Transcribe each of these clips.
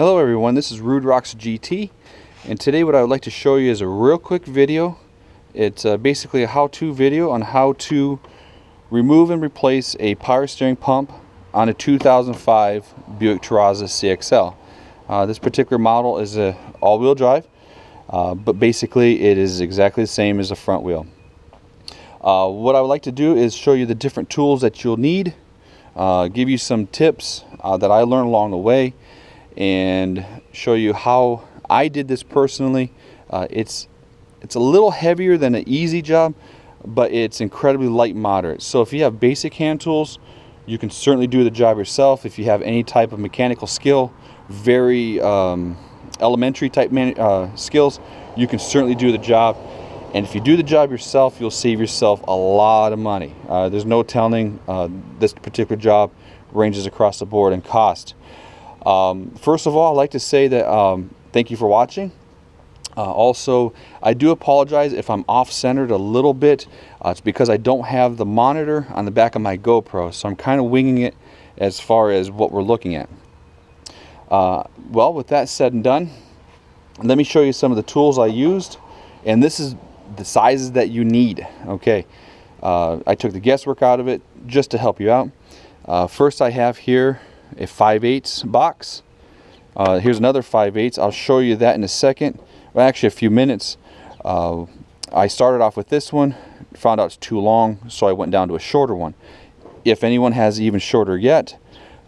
Hello everyone, this is Rude Rocks GT, and today what I would like to show you is a real quick video. It's basically a how-to video on how to remove and replace a power steering pump on a 2005 Buick Terraza CXL. This particular model is a all-wheel drive, but basically it is exactly the same as a front wheel. What I would like to do is show you the different tools that you'll need, give you some tips that I learned along the way, and show you how I did this personally. It's a little heavier than an easy job, but it's incredibly light and moderate. So if you have basic hand tools, you can certainly do the job yourself. If you have any type of mechanical skill, very elementary type skills, you can certainly do the job. And if you do the job yourself, you'll save yourself a lot of money. There's no telling. This particular job ranges across the board in cost. First of all, I'd like to say that thank you for watching. Also, I do apologize if I'm off-centered a little bit. It's because I don't have the monitor on the back of my GoPro, so I'm kind of winging it as far as what we're looking at. Well, with that said and done, let me show you some of the tools I used, and this is the sizes that you need. Okay, I took the guesswork out of it just to help you out. First, I have here a 5/8 box. Here's another 5/8. I'll show you that in a second. Well, actually a few minutes. I started off with this one, found out it's too long, so I went down to a shorter one. If anyone has even shorter yet,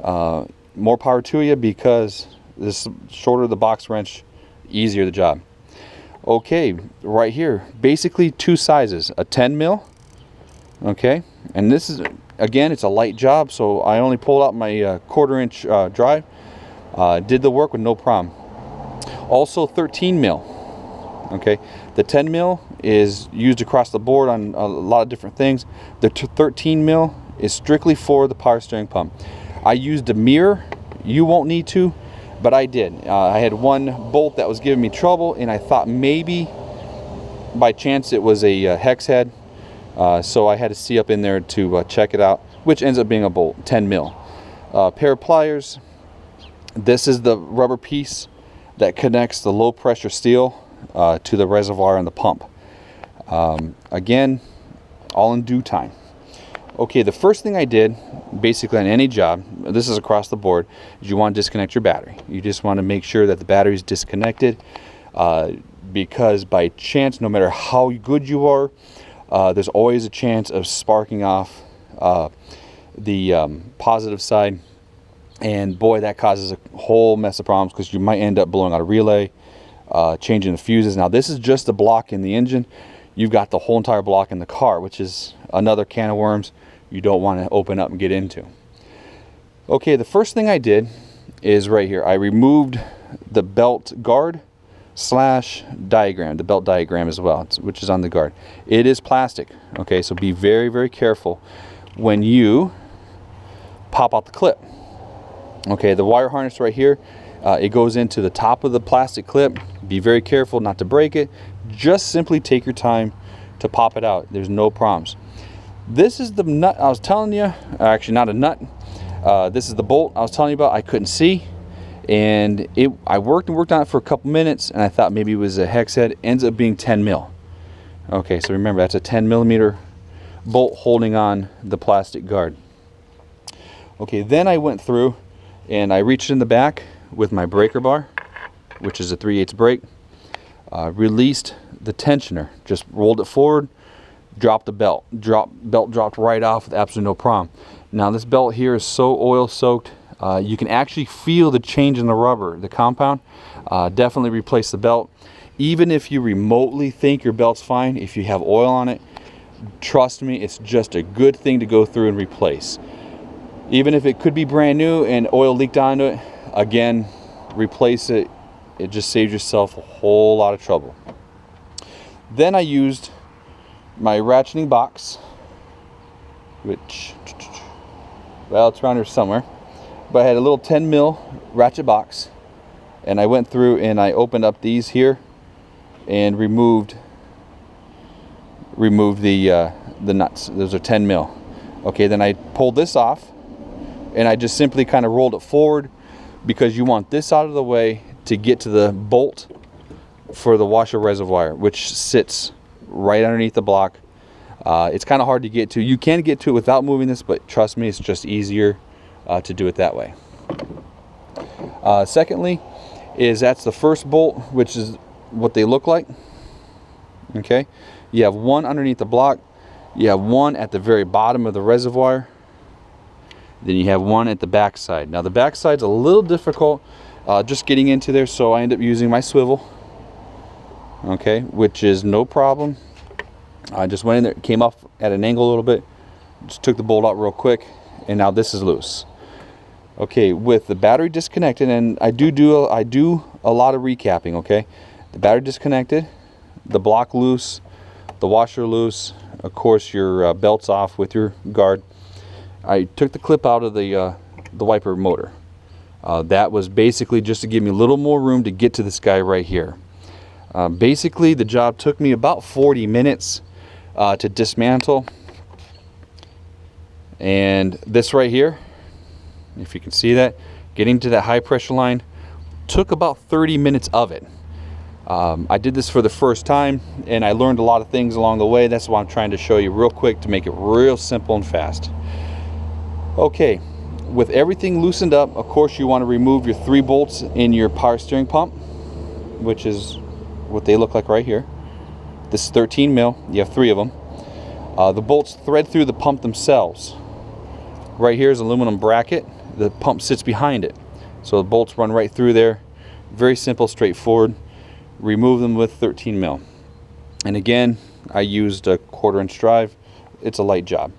more power to you, because this shorter the box wrench, easier the job. Okay, right here, basically two sizes, a 10 mil, okay, and this is, again, it's a light job, so I only pulled out my 1/4 inch drive. Did the work with no problem. Also 13 mil. Okay, the 10 mil is used across the board on a lot of different things. The 13 mil is strictly for the power steering pump. I used a mirror. You won't need to, but I did. I had one bolt that was giving me trouble, and I thought maybe by chance it was a hex head. So I had to see up in there to check it out, which ends up being a bolt, 10 mil. Pair of pliers. This is the rubber piece that connects the low pressure steel to the reservoir and the pump. Again, all in due time. Okay, the first thing I did, basically on any job, this is across the board, is you want to disconnect your battery. You just want to make sure that the battery is disconnected, because by chance, no matter how good you are, there's always a chance of sparking off the positive side, and boy, that causes a whole mess of problems, because you might end up blowing out a relay, changing the fuses. Now this is just the block in the engine. You've got the whole entire block in the car, which is another can of worms you don't want to open up and get into. Okay, the first thing I did is right here. I removed the belt guard slash diagram, the belt diagram as well, which is on the guard. It is plastic, okay, so be very, very careful when you pop out the clip. Okay, the wire harness right here, it goes into the top of the plastic clip. Be very careful not to break it. Just simply take your time to pop it out. There's no problems. This is the nut I was telling you, actually not a nut. This is the bolt I was telling you about. I couldn't see, and I worked and worked on it for a couple minutes, and I thought maybe it was a hex head. Ends up being 10 mil. Okay, so remember, that's a 10 millimeter bolt holding on the plastic guard. Okay, then I went through and I reached in the back with my breaker bar, which is a 3/8 brake, released the tensioner, just rolled it forward, dropped the belt. Belt dropped right off with absolutely no problem. Now this belt here is so oil soaked, you can actually feel the change in the rubber, the compound. Definitely replace the belt. Even if you remotely think your belt's fine, if you have oil on it, trust me, it's just a good thing to go through and replace. Even if it could be brand new and oil leaked onto it, again, replace it. It just saves yourself a whole lot of trouble. Then I used my ratcheting box, which, well, it's around here somewhere, but I had a little 10 mil ratchet box, and I went through and I opened up these here and removed the nuts. Those are 10 mil. Okay, then I pulled this off, and I just simply kind of rolled it forward, because you want this out of the way to get to the bolt for the washer reservoir, which sits right underneath the block. It's kind of hard to get to. You can get to it without moving this, but trust me, it's just easier to do it that way. Secondly, that's the first bolt, which is what they look like. Okay, you have one underneath the block, you have one at the very bottom of the reservoir, then you have one at the back side. Now the back side's a little difficult just getting into there, so I end up using my swivel, okay, which is no problem. I just went in there, came off at an angle a little bit, just took the bolt out real quick, and now this is loose. Okay, with the battery disconnected, and I do a lot of recapping, okay? The battery disconnected, the block loose, the washer loose, of course your belt's off with your guard. I took the clip out of the wiper motor. That was basically just to give me a little more room to get to this guy right here. Basically the job took me about 40 minutes to dismantle, and this right here, if you can see that, getting to that high pressure line took about 30 minutes of it. I did this for the first time, and I learned a lot of things along the way. That's why I'm trying to show you real quick to make it real simple and fast. Okay, with everything loosened up, of course you want to remove your 3 bolts in your power steering pump, which is what they look like right here. This is 13 mil, you have 3 of them. The bolts thread through the pump themselves. Right here is an aluminum bracket, the pump sits behind it, so the bolts run right through there. Very simple, straightforward. Remove them with 13 mil, and again I used a 1/4 inch drive. It's a light job.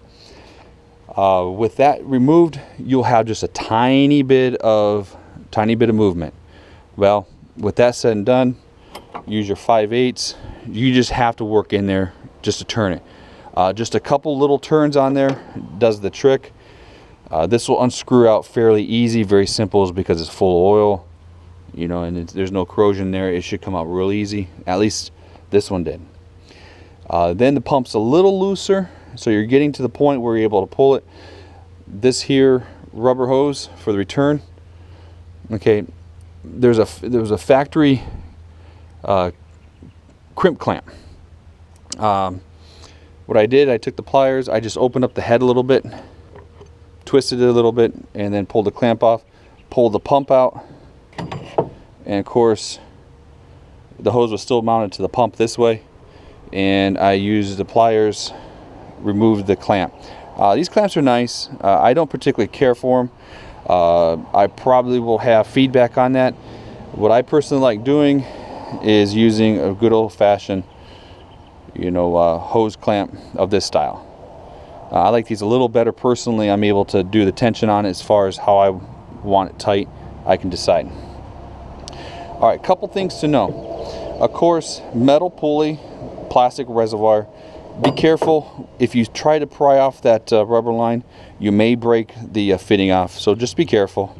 With that removed, you'll have just a tiny bit of movement. Well, with that said and done, use your 5/8. You just have to work in there just to turn it. Just a couple little turns on there does the trick. This will unscrew out fairly easy, very simple, because it's full of oil, you know, and there's no corrosion there. It should come out real easy. At least this one did. Then the pump's a little looser, so you're getting to the point where you're able to pull it. This here rubber hose for the return, okay, there was a factory crimp clamp. What I did, I took the pliers, I just opened up the head a little bit, twisted it a little bit, and then pulled the clamp off, pulled the pump out, and of course the hose was still mounted to the pump this way, and I used the pliers, removed the clamp. These clamps are nice. I don't particularly care for them. I probably will have feedback on that. What I personally like doing is using a good old-fashioned, you know, hose clamp of this style. I like these a little better personally. I'm able to do the tension on it as far as how I want it tight. I can decide. All right, couple things to know. Of course, metal pulley, plastic reservoir. Be careful. If you try to pry off that rubber line, you may break the fitting off. So just be careful.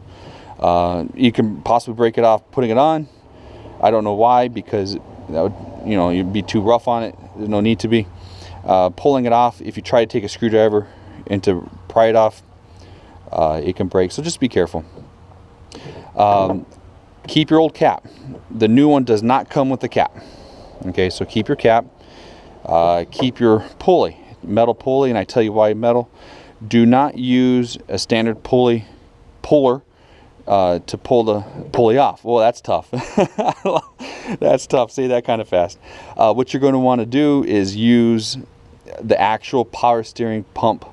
You can possibly break it off putting it on. I don't know why, because that would, you know, you'd be too rough on it. There's no need to be. Pulling it off, if you try to take a screwdriver and to pry it off, it can break. So just be careful. Keep your old cap. The new one does not come with the cap. Okay, so keep your cap. Keep your pulley, metal pulley, and I tell you why metal. Do not use a standard puller to pull the pulley off. Well, that's tough. That's tough. Say that kind of fast. What you're going to want to do is use the actual power steering pump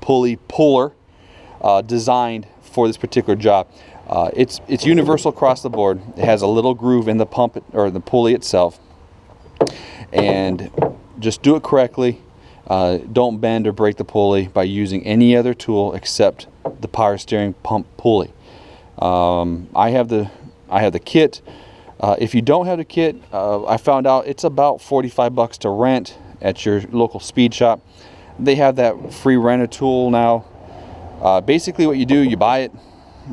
pulley puller designed for this particular job. It's universal across the board. It has a little groove in the pump or the pulley itself, and just do it correctly. Don't bend or break the pulley by using any other tool except the power steering pump pulley. I have the kit. If you don't have the kit, I found out it's about 45 bucks to rent at your local speed shop. They have that free renter tool now. Basically what you do, you buy it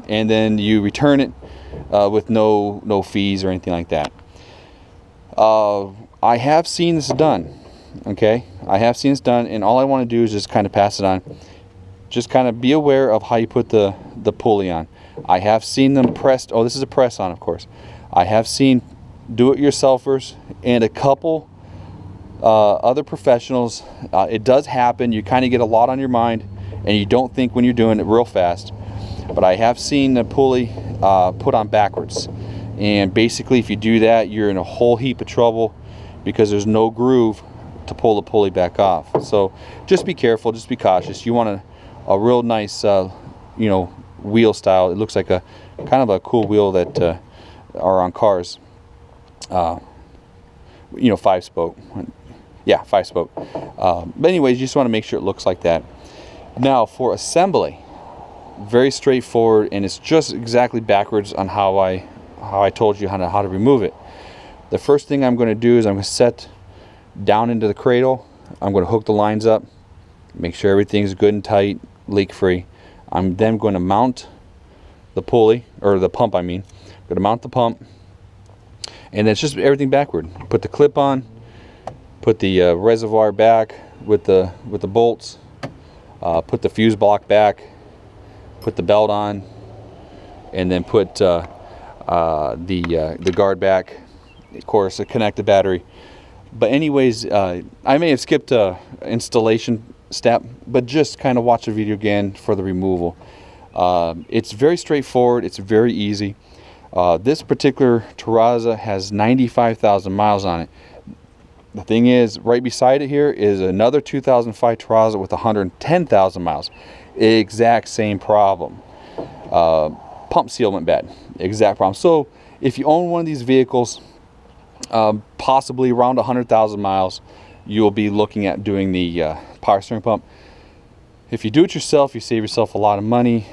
and then you return it with no fees or anything like that. I have seen this done. Okay, I have seen this done, and all I want to do is just kind of pass it on. Just kind of be aware of how you put the pulley on. I have seen them pressed. Oh, this is a press on, of course. I have seen do-it-yourselfers and a couple other professionals. It does happen. You kind of get a lot on your mind and you don't think when you're doing it real fast. But I have seen the pulley put on backwards, and basically if you do that, you're in a whole heap of trouble because there's no groove to pull the pulley back off. So just be careful, just be cautious. You want a real nice you know, wheel style. It looks like a kind of a cool wheel that are on cars, you know, 5-spoke. Yeah, 5-spoke. But anyways, you just want to make sure it looks like that. Now for assembly, very straightforward, and it's just exactly backwards on how I told you how to remove it. The first thing I'm going to do is I'm going to set down into the cradle. I'm going to hook the lines up, make sure everything's good and tight, leak free. I'm then going to mount the pulley, or the pump I mean. I'm going to mount the pump, and then it's just everything backward. Put the clip on, put the reservoir back with the bolts, put the fuse block back, put the belt on, and then put the guard back. Of course, connect the battery. But anyways, I may have skipped a installation step, but just kind of watch the video again for the removal. It's very straightforward. It's very easy. This particular Terraza has 95,000 miles on it. The thing is, right beside it here is another 2005 Terraza with 110,000 miles. Exact same problem. Pump seal went bad. Exact problem. So if you own one of these vehicles, possibly around 100,000 miles, you'll be looking at doing the power steering pump. If you do it yourself, you save yourself a lot of money.